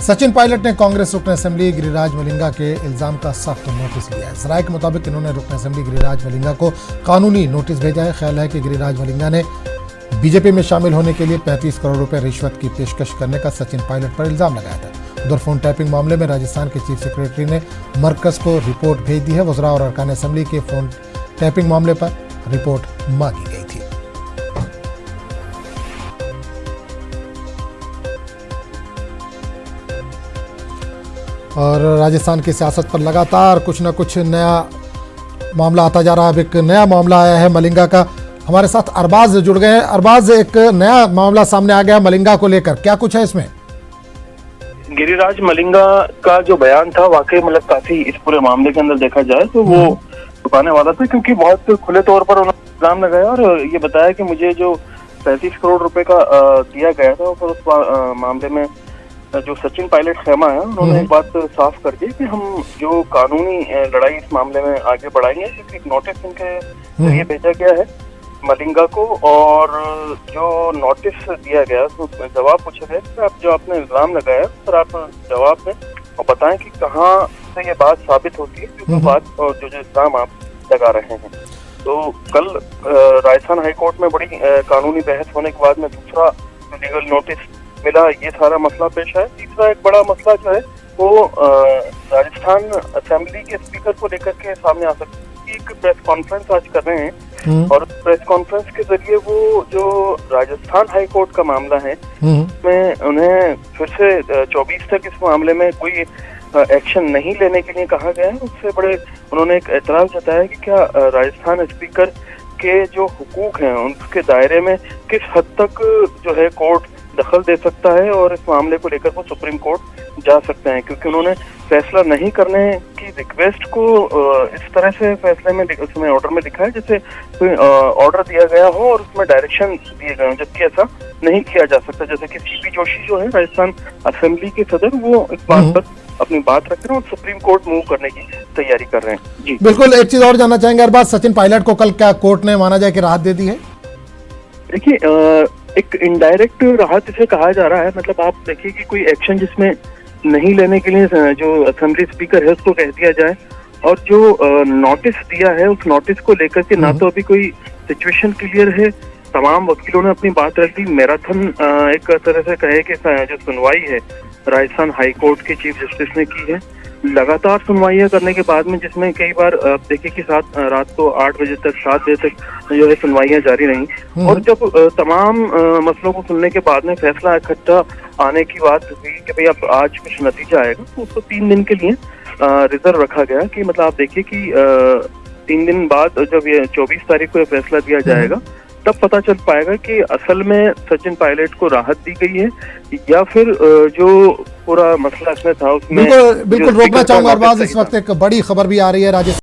सचिन पायलट ने कांग्रेस रुकन असेंबली गिरिराज मलिंगा के इल्जाम का सख्त नोटिस लिया है। जराये के मुताबिक इन्होंने रुकन असेंबली गिरिराज मलिंगा को कानूनी नोटिस भेजा है। ख्याल है कि गिरिराज मलिंगा ने बीजेपी में शामिल होने के लिए 35 करोड़ रुपए रिश्वत की पेशकश करने का सचिन पायलट पर इल्जाम लगाया था। उधर फोन टैपिंग मामले में राजस्थान के चीफ सेक्रेटरी ने मरकज को रिपोर्ट भेज दी है। वज़रा और अरकान असेंबली के फोन टैपिंग मामले पर रिपोर्ट मांगी गई थी। और राजस्थान की सियासत पर लगातार कुछ न कुछ नया मामला आता जा रहा है। अब एक नया मामला आया है मलिंगा का। हमारे साथ अरबाज जुड़ गए हैं। अरबाज, एक नया मामला सामने आ गया मलिंगा को लेकर, क्या कुछ है इसमें? गिरिराज मलिंगा का जो बयान था वाकई मतलब काफी इस पूरे मामले के अंदर देखा जाए तो वो छुपाने वाला था, क्योंकि बहुत खुले तौर पर उन्होंने इल्जाम लगाया और ये बताया कि मुझे जो 35 करोड़ रुपए का दिया गया था, और उस मामले में जो सचिन पायलट खेमा है उन्होंने एक बात साफ कर दी कि हम जो कानूनी लड़ाई इस मामले में आगे बढ़ाएंगे, क्योंकि एक नोटिस उनके जरिए भेजा गया है मलिंगा को, और जो नोटिस दिया गया तो जवाब पूछा गया कि आप जो आपने इल्जाम लगाया सर आप जवाब दें और बताएं कि कहाँ से ये बात साबित होती है, जो बात और जो इल्जाम आप लगा रहे हैं। तो कल राजस्थान हाईकोर्ट में बड़ी कानूनी बहस होने के बाद में दूसरा लीगल नोटिस मिला, ये सारा मसला पेश है। तीसरा एक बड़ा मसला जो है वो राजस्थान असेंबली के स्पीकर को लेकर के सामने आ सकता है। एक प्रेस कॉन्फ्रेंस आज कर रहे हैं और प्रेस कॉन्फ्रेंस के जरिए वो जो राजस्थान हाई कोर्ट का मामला है में उन्हें फिर से 24 तक इस मामले में कोई एक्शन नहीं लेने के लिए कहा गया है। उससे बड़े उन्होंने एक एतराज जताया कि क्या राजस्थान स्पीकर के जो हुकूक हैं उनके दायरे में किस हद तक जो है कोर्ट दखल दे सकता है और इस मामले को लेकर वो सुप्रीम कोर्ट जा सकते हैं, क्योंकि उन्होंने फैसला नहीं करने की रिक्वेस्ट को इस तरह से फैसले में उसमें ऑर्डर में लिखा है जैसे कोई ऑर्डर दिया गया हो और उसमें डायरेक्शन दिए गए हो, जबकि ऐसा नहीं किया जा सकता। जैसे कि सीपी जोशी जो है राजस्थान असेंबली के सदर, वो इस बात पर अपनी बात रख रहे हैं और सुप्रीम कोर्ट मूव करने की तैयारी कर रहे हैं। जी बिल्कुल, एक चीज और जानना चाहेंगे हर बात, सचिन पायलट को कल क्या कोर्ट ने माना जाए कि राहत दे दी है? देखिए एक इनडायरेक्ट राहत इसे कहा जा रहा है। मतलब आप देखिए कि कोई एक्शन जिसमें नहीं लेने के लिए जो असेंबली स्पीकर है उसको कह दिया जाए, और जो नोटिस दिया है उस नोटिस को लेकर के ना तो अभी कोई सिचुएशन क्लियर है, तमाम वकीलों ने अपनी बात रख दी। मैराथन एक तरह से कहे कि जो सुनवाई है राजस्थान हाई कोर्ट के चीफ जस्टिस ने की है, लगातार सुनवाइयां करने के बाद में, जिसमें कई बार देखिए कि रात को 8 बजे तक 7 बजे तक जो है सुनवाइयां जारी रही, और जब तमाम मसलों को सुनने के बाद में फैसला इकट्ठा आने की बात हुई कि भाई अब आज कुछ नतीजा आएगा, तो उसको 3 दिन के लिए रिजर्व रखा गया कि मतलब आप देखिए कि 3 दिन बाद जब ये 24 तारीख को ये फैसला दिया जाएगा तब पता चल पाएगा कि असल में सचिन पायलट को राहत दी गई है या फिर जो पूरा मसला इसमें था उसमें। बिल्कुल रोकना चाहूंगा अरबाज, इस वक्त एक बड़ी खबर भी आ रही है राजस्थान